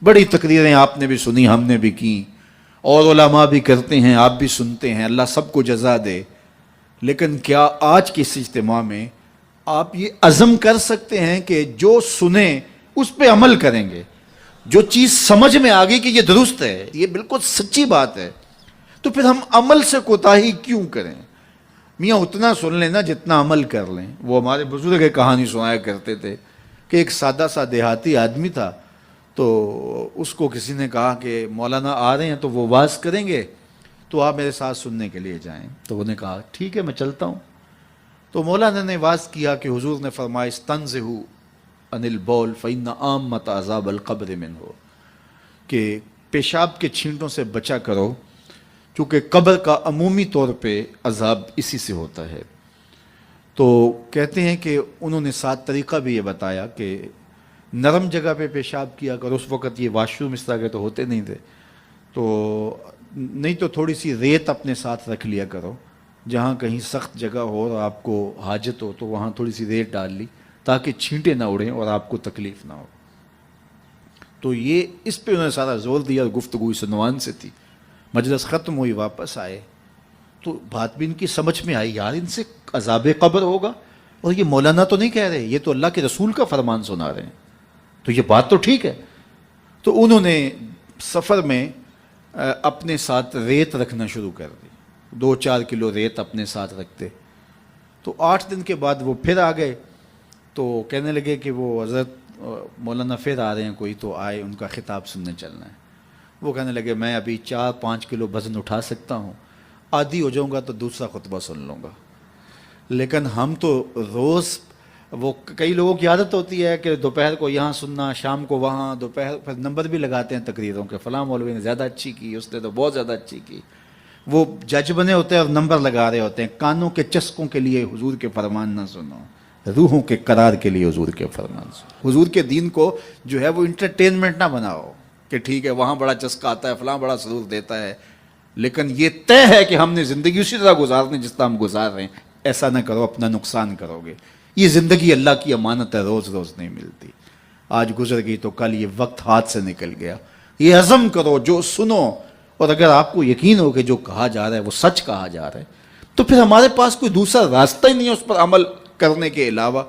بڑی تقریریں آپ نے بھی سنی، ہم نے بھی کی، اور علماء بھی کرتے ہیں، آپ بھی سنتے ہیں، اللہ سب کو جزا دے۔ لیکن کیا آج کے اس اجتماع میں آپ یہ عزم کر سکتے ہیں کہ جو سنیں اس پہ عمل کریں گے؟ جو چیز سمجھ میں آ گئی کہ یہ درست ہے، یہ بالکل سچی بات ہے، تو پھر ہم عمل سے کوتاہی کیوں کریں؟ میاں اتنا سن لیں نا جتنا عمل کر لیں۔ وہ ہمارے بزرگ ایک کہانی سنایا کرتے تھے کہ ایک سادہ سا دیہاتی آدمی تھا، تو اس کو کسی نے کہا کہ مولانا آ رہے ہیں تو وہ واز کریں گے، تو آپ میرے ساتھ سننے کے لیے جائیں۔ تو انہوں نے کہا ٹھیک ہے میں چلتا ہوں۔ تو مولانا نے واز کیا کہ حضور نے فرمایا استنزہوا عن البول فإن عامۃ عذاب القبر منہ، کہ پیشاب کے چھینٹوں سے بچا کرو کیونکہ قبر کا عمومی طور پہ عذاب اسی سے ہوتا ہے۔ تو کہتے ہیں کہ انہوں نے ساتھ طریقہ بھی یہ بتایا کہ نرم جگہ پہ پیشاب کیا کرو۔ اس وقت یہ واش روم اس طرح کے تو ہوتے نہیں تھے، تو نہیں تو تھوڑی سی ریت اپنے ساتھ رکھ لیا کرو، جہاں کہیں سخت جگہ ہو اور آپ کو حاجت ہو تو وہاں تھوڑی سی ریت ڈال لی تاکہ چھینٹے نہ اڑیں اور آپ کو تکلیف نہ ہو۔ تو یہ اس پہ انہوں نے سارا زور دیا، اور گفتگو اس عنوان سے تھی۔ مجلس ختم ہوئی، واپس آئے تو بات بھی ان کی سمجھ میں آئی، یار ان سے عذاب قبر ہوگا، اور یہ مولانا تو نہیں کہہ رہے، یہ تو اللہ کے رسول کا فرمان سنا رہے ہیں، تو یہ بات تو ٹھیک ہے۔ تو انہوں نے سفر میں اپنے ساتھ ریت رکھنا شروع کر دی، 2-4 کلو ریت اپنے ساتھ رکھتے۔ تو 8 دن کے بعد وہ پھر آ گئے، تو کہنے لگے کہ وہ حضرت مولانا پھر آ رہے ہیں کوئی، تو آئے، ان کا خطاب سننے چلنا ہے۔ وہ کہنے لگے میں ابھی 4-5 کلو وزن اٹھا سکتا ہوں، عادی ہو جاؤں گا تو دوسرا خطبہ سن لوں گا، لیکن ہم تو روز، وہ کئی لوگوں کی عادت ہوتی ہے کہ دوپہر کو یہاں سننا، شام کو وہاں، دوپہر پھر نمبر بھی لگاتے ہیں تقریروں کے، فلاں مولوی نے زیادہ اچھی کی، اس نے تو بہت زیادہ اچھی کی۔ وہ جج بنے ہوتے ہیں اور نمبر لگا رہے ہوتے ہیں۔ کانوں کے چسکوں کے لیے حضور کے فرمان نہ سنو، روحوں کے قرار کے لیے حضور کے فرمان سنو۔ حضور کے دین کو جو ہے وہ انٹرٹینمنٹ نہ بناؤ کہ ٹھیک ہے وہاں بڑا چسکا آتا ہے، فلاں بڑا سرور دیتا ہے، لیکن یہ طے ہے کہ ہم نے زندگی اسی طرح گزارنی جس طرح ہم گزار رہے ہیں۔ ایسا نہ کرو، اپنا نقصان کرو گے۔ یہ زندگی اللہ کی امانت ہے، روز روز نہیں ملتی، آج گزر گئی تو کل یہ وقت ہاتھ سے نکل گیا۔ یہ عزم کرو، جو سنو، اور اگر آپ کو یقین ہو کہ جو کہا جا رہا ہے وہ سچ کہا جا رہا ہے تو پھر ہمارے پاس کوئی دوسرا راستہ ہی نہیں ہے اس پر عمل کرنے کے علاوہ۔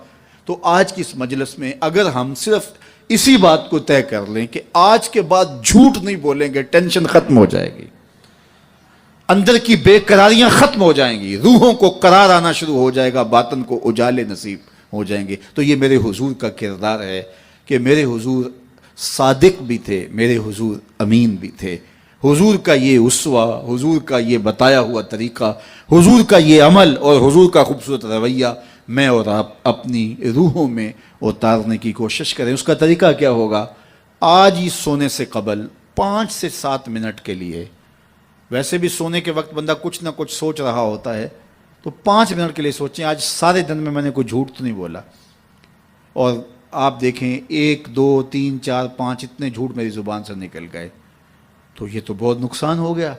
تو آج کی اس مجلس میں اگر ہم صرف اسی بات کو طے کر لیں کہ آج کے بعد جھوٹ نہیں بولیں گے، ٹینشن ختم ہو جائے گی، اندر کی بے قراریاں ختم ہو جائیں گی، روحوں کو قرار آنا شروع ہو جائے گا، باطن کو اجالے نصیب ہو جائیں گے۔ تو یہ میرے حضور کا کردار ہے کہ میرے حضور صادق بھی تھے، میرے حضور امین بھی تھے۔ حضور کا یہ اسوہ، حضور کا یہ بتایا ہوا طریقہ، حضور کا یہ عمل اور حضور کا خوبصورت رویہ میں اور آپ اپنی روحوں میں اتارنے کی کوشش کریں۔ اس کا طریقہ کیا ہوگا؟ آج ہی سونے سے قبل 5 سے 7 منٹ کے لیے، ویسے بھی سونے کے وقت بندہ کچھ نہ کچھ سوچ رہا ہوتا ہے، تو 5 منٹ کے لیے سوچیں آج سارے دن میں نے کوئی جھوٹ تو نہیں بولا، اور آپ دیکھیں 1 2 3 4 5 اتنے جھوٹ میری زبان سے نکل گئے، تو یہ تو بہت نقصان ہو گیا۔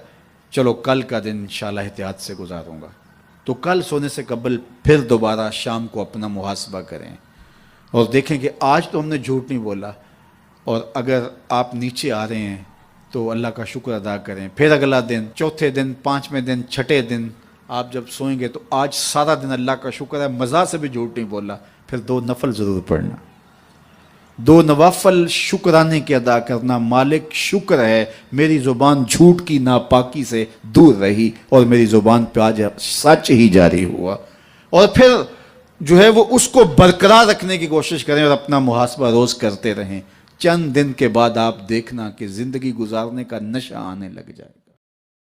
چلو کل کا دن انشاءاللہ احتیاط سے گزاروں گا۔ تو کل سونے سے قبل پھر دوبارہ شام کو اپنا محاسبہ کریں اور دیکھیں کہ آج تو ہم نے جھوٹ نہیں بولا، اور اگر آپ نیچے آ رہے ہیں تو اللہ کا شکر ادا کریں۔ پھر اگلا دن، چوتھے دن، 5ویں دن، 6ٹھے دن آپ جب سوئیں گے تو آج سارا دن اللہ کا شکر ہے مزہ سے بھی جھوٹ نہیں بولا، پھر 2 نفل ضرور پڑھنا، 2 نوافل شکرانے کے ادا کرنا۔ مالک شکر ہے میری زبان جھوٹ کی ناپاکی سے دور رہی اور میری زبان پہ آج سچ ہی جاری ہوا، اور پھر جو ہے وہ اس کو برقرار رکھنے کی کوشش کریں اور اپنا محاسبہ روز کرتے رہیں۔ چند دن کے بعد آپ دیکھنا کہ زندگی گزارنے کا نشہ آنے لگ جائے گا۔